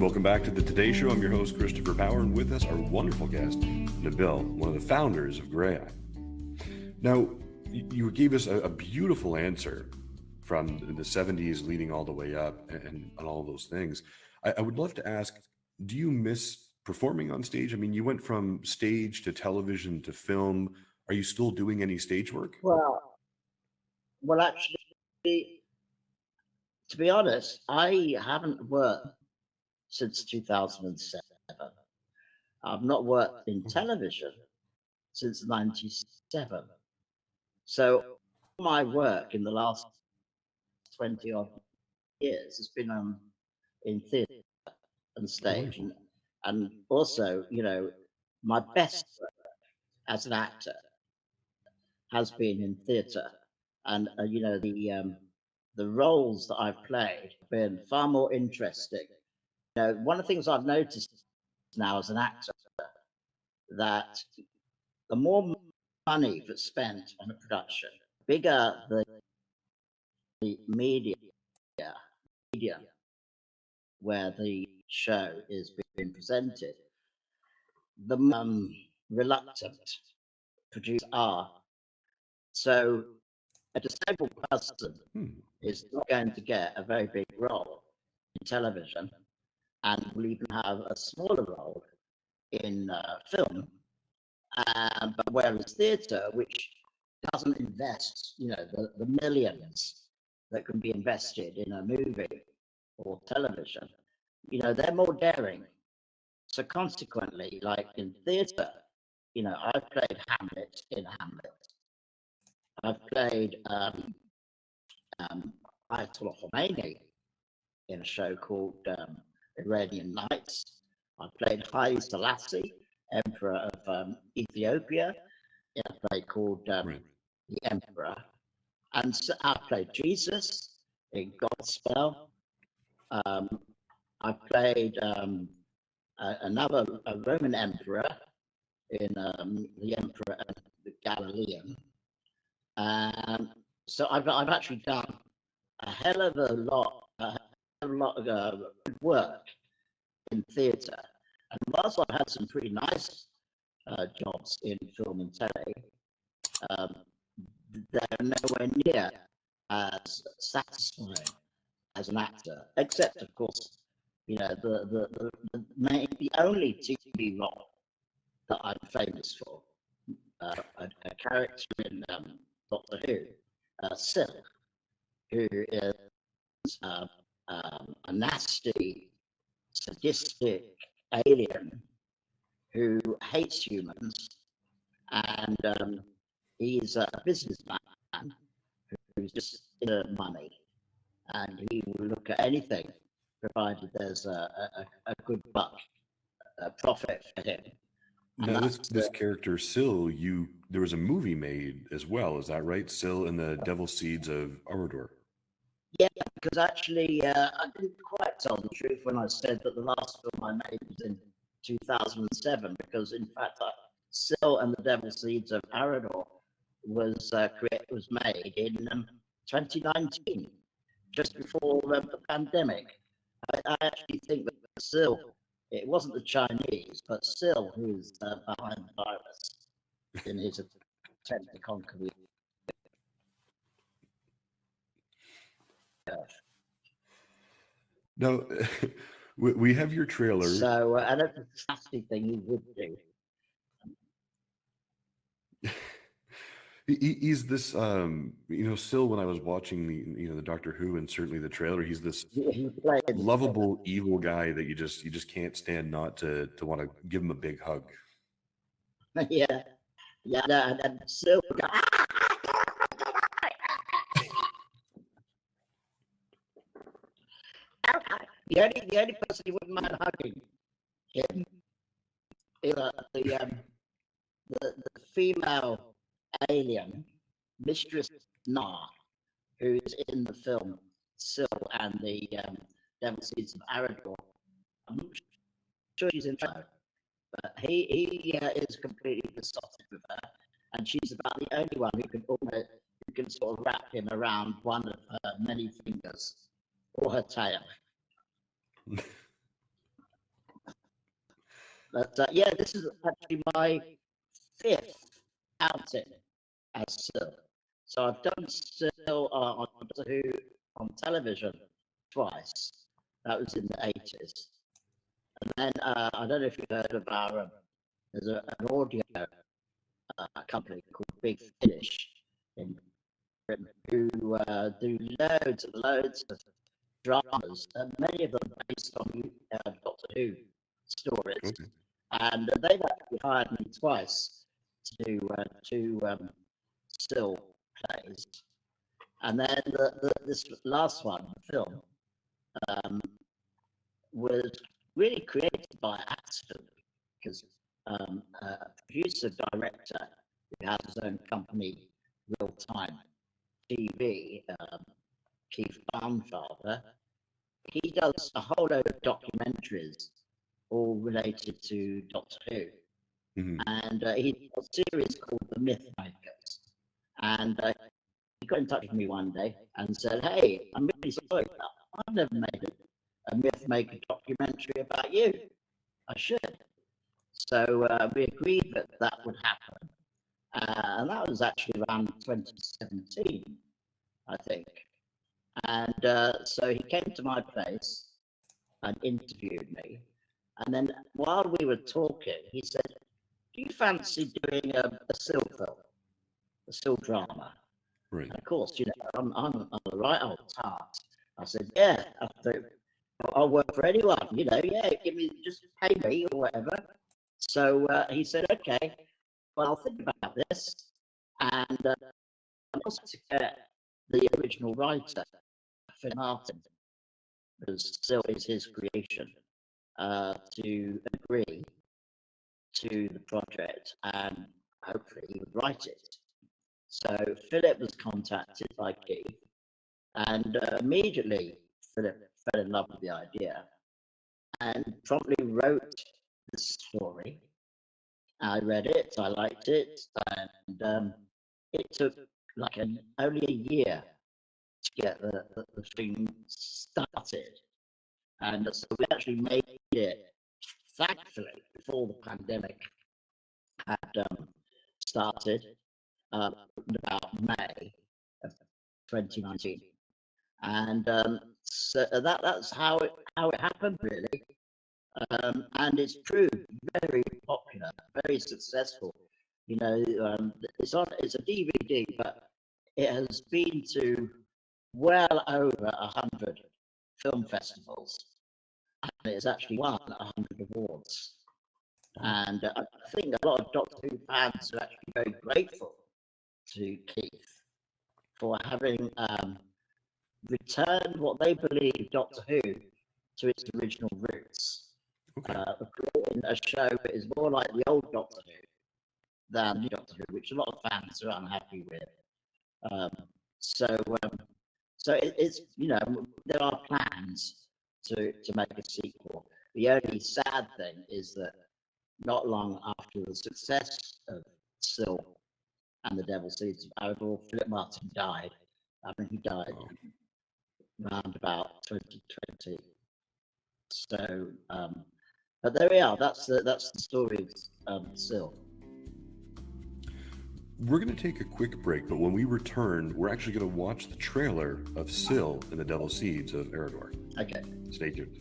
Welcome back to the Today Show. I'm your host, Christopher Power, and with us, our wonderful guest, Nabil, one of the founders of Grey Eye. Now, you gave us a beautiful answer from the 70s leading all the way up and all those things. I would love to ask, do you miss performing on stage? I mean, you went from stage to television to film. Are you still doing any stage work? Well, actually, to be honest, I haven't worked since 2007. I've not worked in television since 97. So my work in the last 20 odd years has been in theatre and stage. And also, you know, my best work as an actor has been in theatre. And, you know, the roles that I've played have been far more interesting. You know, one of the things I've noticed now as an actor, that the more money that's spent on a production, bigger the media where the show is being presented, the reluctant producers are. So a disabled person is not going to get a very big role in television and will even have a smaller role in film. But whereas theatre, which doesn't invest, you know, the millions that can be invested in a movie or television, you know, they're more daring. So consequently, like in theatre, you know, I've played Hamlet in Hamlet. I've played Ayatollah Khomeini in a show called Iranian Nights. I played Haile Selassie, Emperor of Ethiopia, in a play called The Emperor. And so I played Jesus in Godspell. I played another a Roman emperor in The Emperor and the Galilean. So I've actually done a hell of a lot of good work in theatre. And whilst I've had some pretty nice jobs in film and telly, they're nowhere near as satisfying as an actor, except of course, you know, the only TV role that I'm famous for, a character in Doctor Who, Syl, who is a nasty, sadistic alien who hates humans, and he's a businessman who's just into money, and he will look at anything provided there's a good buck, a profit for him. Now, this character, Syl, there was a movie made as well, is that right? Syl and the Devil's Seeds of Arador. Yeah, because actually, I didn't quite tell the truth when I said that the last film I made was in 2007, because in fact, Syl and the Devil's Seeds of Arador was made in 2019, just before the pandemic. I actually think that Syl, it wasn't the Chinese, but Syl who's behind the virus in his attempt to conquer the earth. Now, we have your trailer. So, and that's a nasty thing he would do. He's this, you know, Syl, when I was watching the Doctor Who and certainly the trailer, he's this lovable, evil guy that you just can't stand not to want to give him a big hug. Yeah, and Syl. The only person he wouldn't mind hugging him is the female alien, Mistress Na, who's in the film Syl and the Devil's Seeds of Arador. I'm not sure she's in show, but he is completely besotted with her, and she's about the only one who can sort of wrap him around one of her many fingers or her tail. But yeah, this is actually my fifth outing as Sil. So I've done Sil on Doctor Who on television twice. That was in the 80s. And then I don't know if you've heard of there's an audio company called Big Finish in Britain who do loads of dramas, and many of them based on Doctor Who stories. Okay. And they've actually hired me twice to do two still plays. And then this last one, the film, was really created by accident because a producer director who has his own company, Real Time TV, Keith Barnfather, he does a whole load of documentaries all related to Doctor Who. Mm-hmm. And he got a series called The Myth Makers. And he got in touch with me one day and said, "Hey, I'm really sorry, but I've never made a Myth Maker documentary about you. I should." So we agreed that that would happen. And that was actually around 2017, I think. And so he came to my place and interviewed me. And then while we were talking, he said, "Do you fancy doing a still film, a still drama?" Right. And of course, I'm a right old tart. I said, "Yeah, I'll work for anyone, yeah, just pay me or whatever." So he said, "Okay, well, I'll think about this." And I also to get the original writer, Phil Martin, because still is his creation, to agree to the project and hopefully he would write it. So Philip was contacted by Keith, and immediately Philip fell in love with the idea and promptly wrote the story. I read it, I liked it, and it took like only a year to get the thing started. And so we actually made it, thankfully, before the pandemic had started, in about May of 2019. And so that's how it happened, really. And it's proved very popular, very successful. It's a DVD, but it has been to well over 100 film festivals, and it's actually won 100 awards. And I think a lot of Doctor Who fans are actually very grateful to Keith for having returned what they believe Doctor Who to its original roots. Okay. Creating a show that is more like the old Doctor Who than the Doctor Who, which a lot of fans are unhappy with. So it's there are plans to make a sequel. The only sad thing is that not long after the success of Sil and the Devil Seeds of Aragorn, Philip Martin died. I mean, he died around about 2020. So, but there we are. That's the story of Sil. We're going to take a quick break, but when we return, we're actually going to watch the trailer of Sil and the Devil Seeds of Aragorn. Okay. Stay tuned.